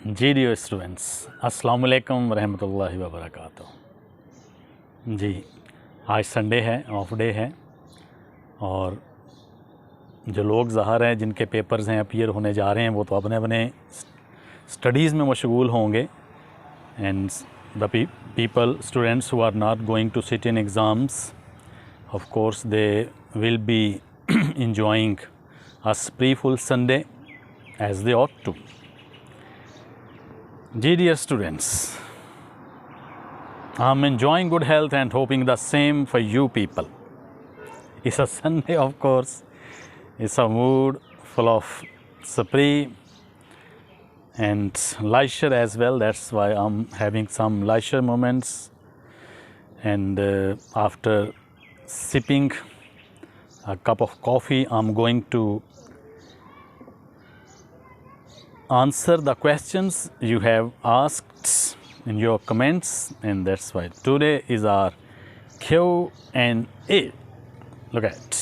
जी dear students, अस्सलाम वालेकुम रहमतुल्लाहि व बरकातुहू। जी आज संडे है, ऑफ डे है और जो लोग ज़ाहिर हैं जिनके पेपर्स हैं अपीयर होने जा रहे हैं वो तो अपने अपने स्टडीज़ में मशगूल होंगे। And the people students who are not going to sit in exams, of course they will be enjoying a spree-full Sunday as they ought to. Dear students, I'm enjoying good health and hoping the same for you people. It's a Sunday, of course. It's a mood full of spree and leisure as well. That's why I'm having some leisure moments. And after sipping a cup of coffee, I'm going to answer the questions you have asked in your comments, and that's why today is our Q&A. Look at.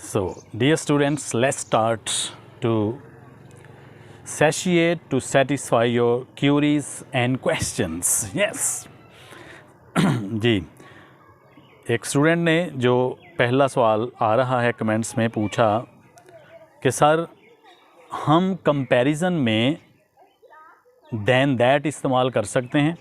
So dear students, let's start to satiate to satisfy your queries and questions. Yes. जी, एक student ने जो पहला सवाल आ रहा है comments में पूछा कि सर हम कंपैरिजन में दैन दैट इस्तेमाल कर सकते हैं।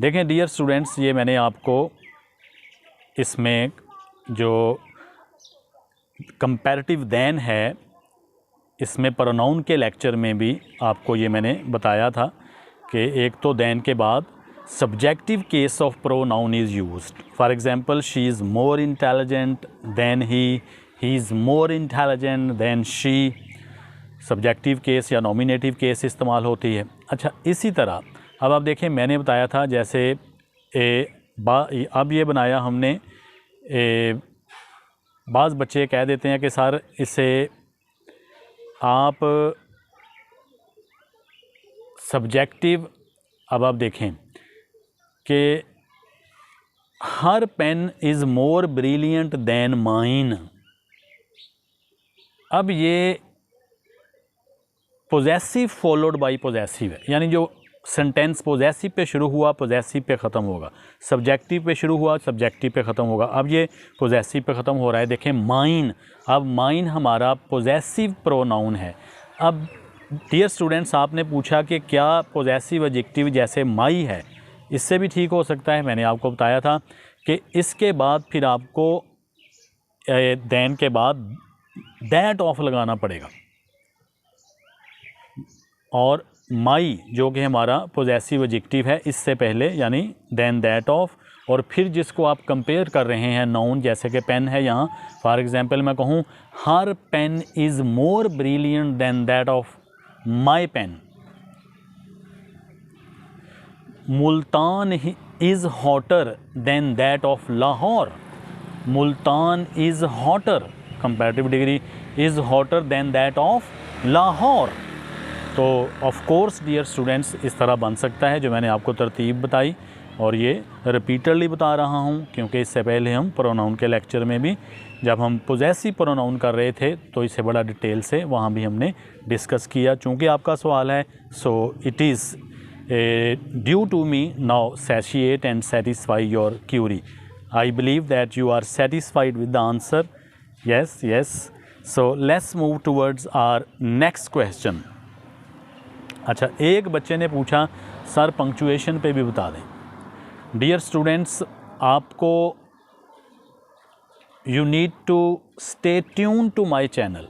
देखें डियर स्टूडेंट्स, ये मैंने आपको इसमें जो कंपैरेटिव दैन है इसमें प्रोनाउन के लेक्चर में भी आपको ये मैंने बताया था कि एक तो दैन के बाद subjective case of pronoun is used. For example, she is more intelligent than he is more intelligent than she, subjective case या नॉमिनेटिव केस इस्तेमाल होती है। अच्छा, इसी तरह अब आप देखें मैंने बताया था जैसे अब ये बनाया हमने बाज़ बच्चे कह देते हैं कि सर इसे आप सब्जेक्टिव, अब आप देखें कि her pen is more brilliant than mine. अब ये पोजेसिव फॉलोड बाई पोजेसिव है, यानी जो सेंटेंस पोजेसिव पे शुरू हुआ पोजेसिव पे ख़त्म होगा, सब्जेक्टिव पे शुरू हुआ सब्जेक्टिव पे ख़त्म होगा। अब ये पोजेसिव पे ख़त्म हो रहा है। देखें माइन, अब माइन हमारा पोजेसिव प्रोनाउन है। अब डियर स्टूडेंट्स, आपने पूछा कि क्या पोजेसिव एडजेक्टिव जैसे माई है इससे भी ठीक हो सकता है। मैंने आपको बताया था कि इसके बाद फिर आपको दैन के बाद दैट ऑफ लगाना पड़ेगा और माई जो कि हमारा पोजेसिव एडजेक्टिव है इससे पहले यानी देन दैट ऑफ, और फिर जिसको आप कंपेयर कर रहे हैं नाउन, जैसे कि पेन है यहाँ, फॉर एग्जांपल मैं कहूँ her pen is more brilliant than that of my pen. Multan is hotter than that of Lahore. Multan is hotter, comparative degree is hotter than that of Lahore. तो ऑफ कोर्स डियर स्टूडेंट्स इस तरह बन सकता है जो मैंने आपको तरतीब बताई, और ये रिपीटडली बता रहा हूँ क्योंकि इससे पहले हम प्रोनाउन के लेक्चर में भी जब हम पोजेसिव प्रोनाउन कर रहे थे तो इसे बड़ा डिटेल से वहाँ भी हमने डिस्कस किया। चूँकि आपका सवाल है, so it is due to me now satiate and satisfy your query. I believe that you are satisfied with the answer. Yes yes, so let's move towards our next question. अच्छा, एक बच्चे ने पूछा सर पंक्चुएशन पे भी बता दें। Dear students, आपको you need to stay tune to my channel,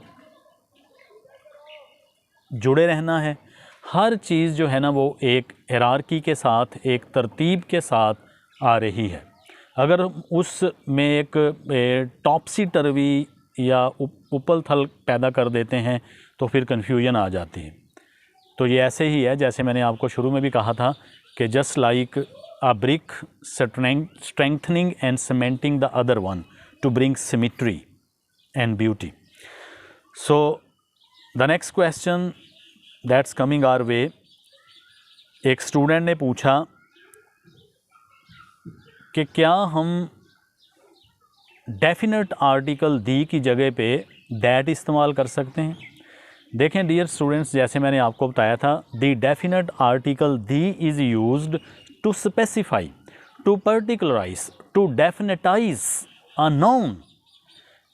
जुड़े रहना है। हर चीज़ जो है ना वो एक हिरार्की के साथ, एक तरतीब के साथ आ रही है। अगर उसमें एक टॉपसी टर्वी या उपल थल पैदा कर देते हैं तो फिर कन्फ्यूजन आ जाती है। तो ये ऐसे ही है जैसे मैंने आपको शुरू में भी कहा था कि just like a brick strengthening and cementing the other one to bring symmetry and beauty. So the next question that's coming our way, एक स्टूडेंट ने पूछा कि क्या हम डेफिनेट आर्टिकल दी की जगह पे दैट इस्तेमाल कर सकते हैं। देखें डियर स्टूडेंट्स, जैसे मैंने आपको बताया था, the definite article the is used to specify, to particularize, to definitize a noun.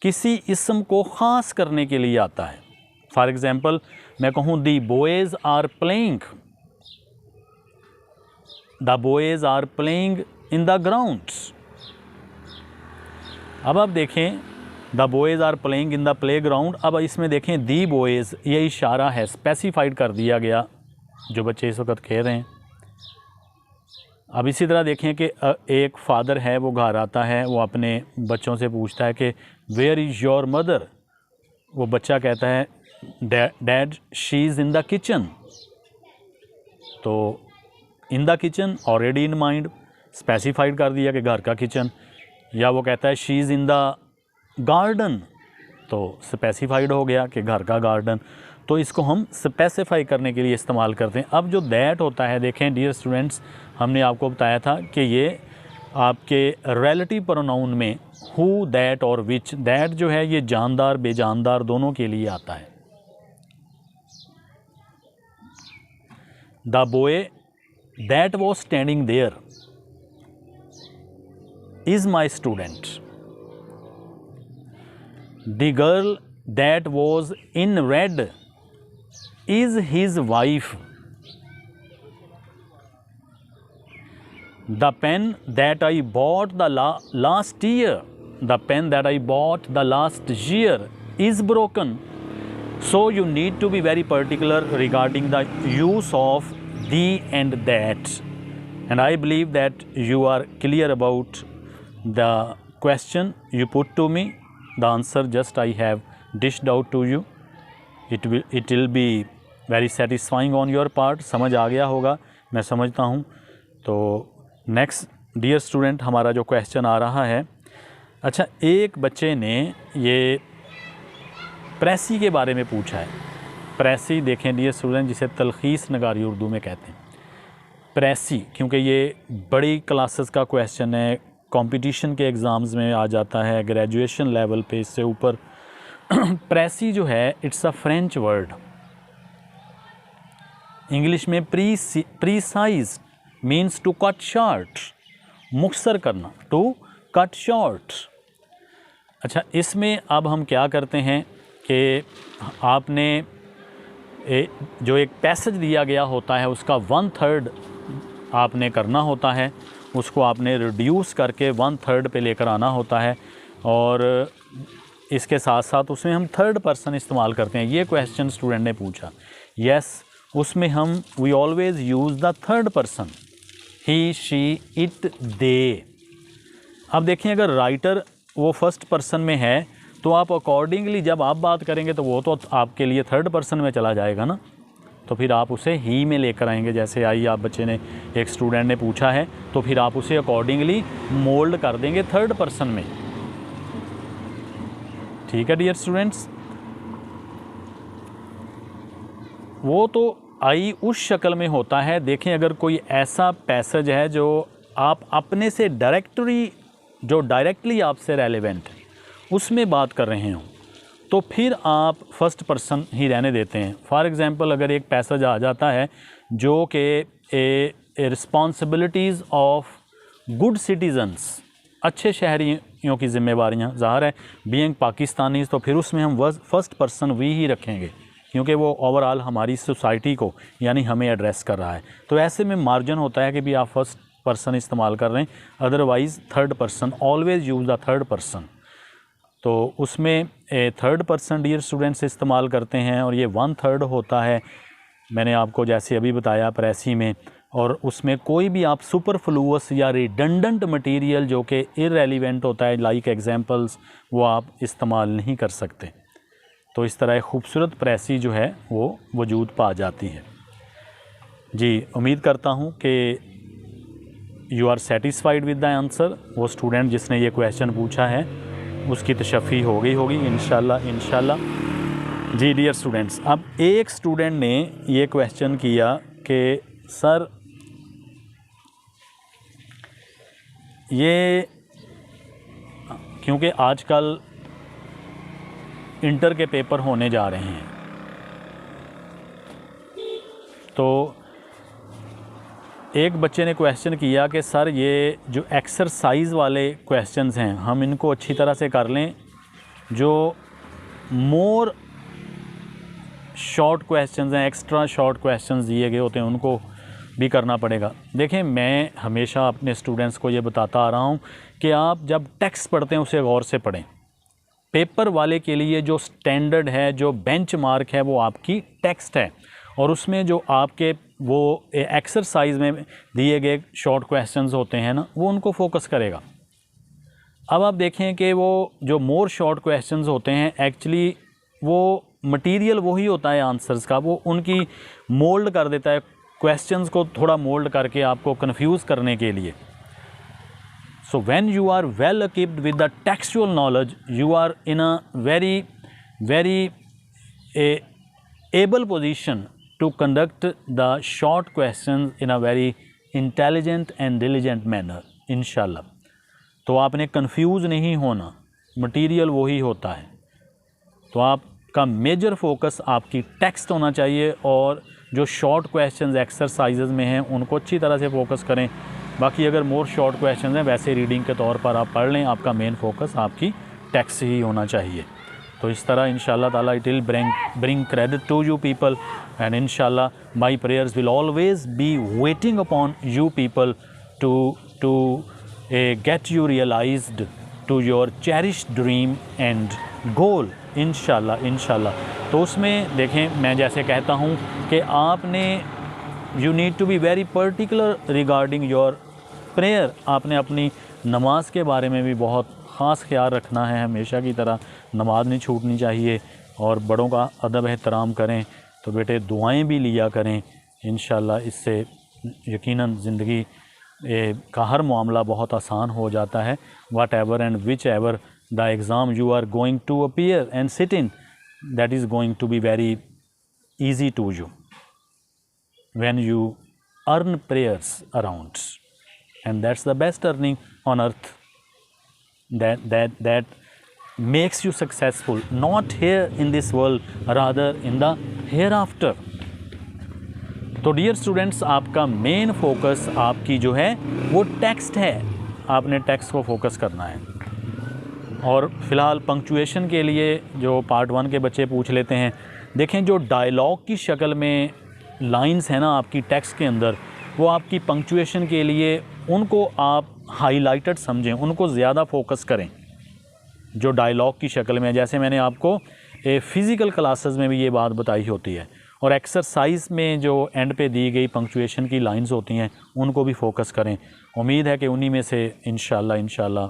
किसी इसम को ख़ास करने के लिए आता है। फॉर एग्ज़ाम्पल मैं कहूँ the boys are playing, the boys are playing in the grounds. अब आप देखें the boys are playing in the playground. अब इसमें देखें दी बॉयज़, ये इशारा है, स्पेसिफाइड कर दिया गया जो बच्चे इस वक्त खेल रहे हैं। अब इसी तरह देखें कि एक फादर है, वो घर आता है, वो अपने बच्चों से पूछता है कि वेयर इज़ योर मदर। वो बच्चा कहता है dad she is in the kitchen. तो in the kitchen already in mind, specified कर दिया कि घर का किचन। या वो कहता है she is in the garden, तो स्पेसिफाइड हो गया कि घर का गार्डन। तो इसको हम स्पेसिफाई करने के लिए इस्तेमाल करते हैं। अब जो दैट होता है, देखें डियर स्टूडेंट्स, हमने आपको बताया था कि ये आपके रिलेटिव प्रोनाउन में हु, दैट और विच, दैट जो है ये जानदार बेजानदार दोनों के लिए आता है। The boy that was standing there is my student. The girl that was in red is his wife. The pen that I bought the last year, the pen that I bought the last year is broken. So you need to be very particular regarding the use of the and that. And I believe that you are clear about the question you put to me. The answer just I have dished out to you. It will be very satisfying on your part. समझ आ गया होगा, मैं समझता हूँ। तो next dear student, हमारा जो question आ रहा है, अच्छा एक बच्चे ने ये प्रेसी के बारे में पूछा है। प्रेसी देखें डियर स्टूडेंट, जिसे तलखीस नगारी उर्दू में कहते हैं। प्रेसी क्योंकि ये बड़ी क्लासेस का क्वेश्चन है, कंपटीशन के एग्ज़ाम्स में आ जाता है, ग्रेजुएशन लेवल पे, इससे ऊपर। प्रेसी जो है it's a French word. English में precise means to cut short, मुख्तसर करना, टू कट शॉर्ट। अच्छा, इसमें अब हम क्या करते हैं कि आपने जो एक पैसेज दिया गया होता है उसका 1/3 आपने करना होता है, उसको आपने रिड्यूस करके 1/3 पे लेकर आना होता है। और इसके साथ साथ उसमें हम थर्ड पर्सन इस्तेमाल करते हैं। ये क्वेश्चन स्टूडेंट ने पूछा, यस उसमें हम we always use the third person, he, she, it, they. अब देखें अगर राइटर वो फर्स्ट पर्सन में है तो आप अकॉर्डिंगली जब आप बात करेंगे तो वो तो आपके लिए थर्ड पर्सन में चला जाएगा ना, तो फिर आप उसे ही में लेकर आएंगे। जैसे आई आप बच्चे ने, एक स्टूडेंट ने पूछा है, तो फिर आप उसे अकॉर्डिंगली मोल्ड कर देंगे थर्ड पर्सन में। ठीक है डियर स्टूडेंट्स, वो तो आई उस शक्ल में होता है। देखें अगर कोई ऐसा पैसेज है जो आप अपने से डायरेक्टली आपसे रेलेवेंट है, उसमें बात कर रहे हों, तो फिर आप फर्स्ट पर्सन ही रहने देते हैं। फॉर एग्ज़ाम्पल अगर एक पैसेज आ जाता है जो कि रिस्पॉन्सिबिलिटीज़ ऑफ गुड सिटीज़न्स, अच्छे शहरियों की ज़िम्मेवारियाँ ज़ाहिर है, बीइंग पाकिस्तानी, तो फिर उसमें हम फर्स्ट पर्सन वी ही रखेंगे क्योंकि वो ओवरऑल हमारी सोसाइटी को यानी हमें एड्रेस कर रहा है। तो ऐसे में मार्जिन होता है कि भी आप फर्स्ट पर्सन इस्तेमाल कर रहे हैं, otherwise third person, always use the third person. तो उसमें थर्ड पर्सन डियर स्टूडेंट्स इस्तेमाल करते हैं और ये 1/3 होता है, मैंने आपको जैसे अभी बताया प्रेसी में। और उसमें कोई भी आप सुपरफ्लूअस या रिडंडेंट मटेरियल जो कि इररेलेवेंट होता है, लाइक एग्जांपल्स, वो आप इस्तेमाल नहीं कर सकते। तो इस तरह एक खूबसूरत प्रेसी जो है वो वजूद पा जाती है। जी, उम्मीद करता हूँ कि you are satisfied with the answer. वो स्टूडेंट जिसने ये क्वेश्चन पूछा है उसकी तशफ़ी हो गई होगी इंशाल्लाह। जी डियर स्टूडेंट्स, अब एक स्टूडेंट ने ये क्वेश्चन किया कि सर ये क्योंकि आजकल इंटर के पेपर होने जा रहे हैं तो एक बच्चे ने क्वेश्चन किया कि सर ये जो एक्सरसाइज वाले क्वेश्चंस हैं हम इनको अच्छी तरह से कर लें, जो मोर शॉर्ट क्वेश्चंस हैं, एक्स्ट्रा शॉर्ट क्वेश्चंस दिए गए होते हैं उनको भी करना पड़ेगा। देखें, मैं हमेशा अपने स्टूडेंट्स को ये बताता आ रहा हूँ कि आप जब टेक्स्ट पढ़ते हैं उसे गौर से पढ़ें। पेपर वाले के लिए जो स्टैंडर्ड है, जो बेंचमार्क है, वो आपकी टेक्स्ट है, और उसमें जो आपके वो एक्सरसाइज में दिए गए शॉर्ट क्वेश्चंस होते हैं ना, वो उनको फोकस करेगा। अब आप देखें कि वो जो मोर शॉर्ट क्वेश्चंस होते हैं एक्चुअली वो मटेरियल वही होता है आंसर्स का, वो उनकी मोल्ड कर देता है, क्वेश्चंस को थोड़ा मोल्ड करके आपको कंफ्यूज करने के लिए। So when you are well equipped with the textual knowledge, you are in a very able position to conduct the short questions in a very intelligent and diligent manner, इंशाल्लाह। तो आपने confuse नहीं होना, material वही होता है। तो आपका मेजर फोकस आपकी टेक्स्ट होना चाहिए, और जो शॉर्ट क्वेश्चंस एक्सरसाइजेज में हैं उनको अच्छी तरह से फोकस करें। बाकी अगर मोर शॉर्ट क्वेश्चंस हैं वैसे रीडिंग के तौर पर आप पढ़ लें, आपका मेन फोकस आपकी टेक्स्ट ही होना चाहिए। तो इस तरह इंशाल्लाह ताला it will bring credit to you people, and इंशाल्लाह my prayers will always be waiting upon you people to get you realized to your cherished dream and goal, इंशाल्लाह। तो उसमें देखें, मैं जैसे कहता हूँ कि आपने you need to be very particular regarding your prayer, आपने अपनी नमाज के बारे में भी बहुत ख़ास ख्याल रखना है। हमेशा की तरह नमाज नहीं छूटनी चाहिए, और बड़ों का अदब एहतराम करें। तो बेटे दुआएं भी लिया करें, इंशाल्लाह इससे यकीनन ज़िंदगी का हर मामला बहुत आसान हो जाता है। Whatever and whichever the exam you are going to appear and sit in, that is going to be very easy to you when you earn prayers around, and that's the best earning on earth, that makes you successful, not here in this world, rather in the hereafter. तो dear students, आपका main focus आपकी जो है वो text है, आपने text को focus करना है। और फ़िलहाल पंक्चुएशन के लिए जो पार्ट 1 के बच्चे पूछ लेते हैं, देखें जो डायलॉग की शक्ल में लाइंस है ना आपकी टेक्स्ट के अंदर, वो आपकी पंक्चुएशन के लिए उनको आप हाईलाइटेड समझें, उनको ज़्यादा फोकस करें जो डायलॉग की शक्ल में। जैसे मैंने आपको फ़िज़िकल क्लासेस में भी ये बात बताई होती है, और एक्सरसाइज में जो एंड पे दी गई पंक्चुएशन की लाइंस होती हैं उनको भी फोकस करें। उम्मीद है कि उन्हीं में से इंशाल्लाह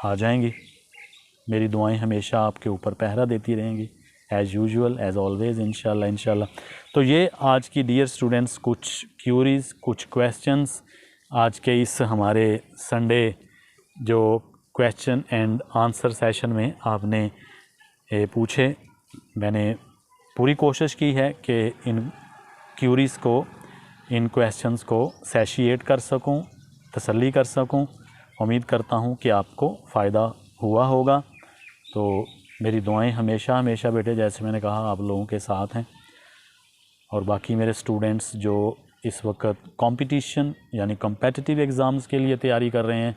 आ जाएंगी। मेरी दुआएं हमेशा आपके ऊपर पहरा देती रहेंगी, एज़ यूजुअल, एज़ ऑलवेज़, इंशाल्लाह। तो ये आज की डियर स्टूडेंट्स कुछ क्यूरीज़, कुछ क्वेश्चंस आज के इस हमारे संडे जो क्वेश्चन एंड आंसर सेशन में आपने पूछे। मैंने पूरी कोशिश की है कि इन क्यूरीज़ को, इन क्वेश्चंस को सैशिएट कर सकूं, तसल्ली कर सकूं। उम्मीद करता हूं कि आपको फ़ायदा हुआ होगा। तो मेरी दुआएं हमेशा बेटे, जैसे मैंने कहा, आप लोगों के साथ हैं। और बाकी मेरे स्टूडेंट्स जो इस वक्त कंपटीशन यानी कॉम्पिटिटिव एग्ज़ाम्स के लिए तैयारी कर रहे हैं,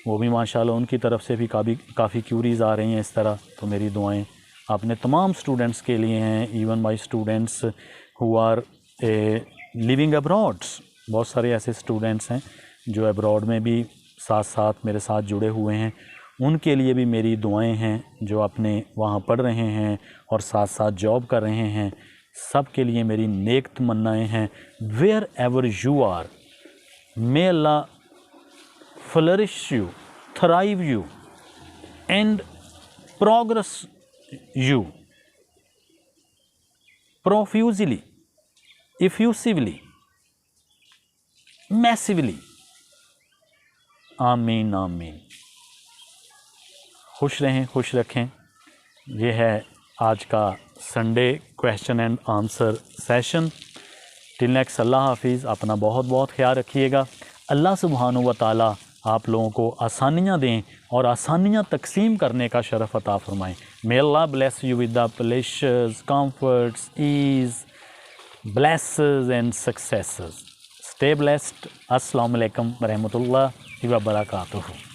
वो भी माशाल्लाह उनकी तरफ से भी काफ़ी क्यूरीज़ आ रही हैं इस तरह। तो मेरी दुआएं आपने तमाम स्टूडेंट्स के लिए हैं, even my students who are living abroad. बहुत सारे ऐसे स्टूडेंट्स हैं जो अब्रॉड में भी साथ साथ मेरे साथ जुड़े हुए हैं, उनके लिए भी मेरी दुआएं हैं। जो अपने वहाँ पढ़ रहे हैं और साथ साथ जॉब कर रहे हैं, सब के लिए मेरी नेक तमन्नाएं हैं। Wherever you are, may अल्लाह flourish you, thrive you and progress you profusely, effusively, massively, आमीन आमीन। खुश रहें, खुश रखें। ये है आज का Sunday question and answer session. Till next, अल्लाह हाफिज़। अपना बहुत बहुत ख्याल रखिएगा। अल्लाह सुब्हानहू व तआला आप लोगों को आसानियाँ दें और आसानियाँ तकसीम करने का शरफ़ अता फ़रमाएँ। मे अल्लाह bless you with the pleasures, comforts, ease blessings and successes. Stay blessed. Assalamu alaikum wa rahmatullahi wa barakatuh.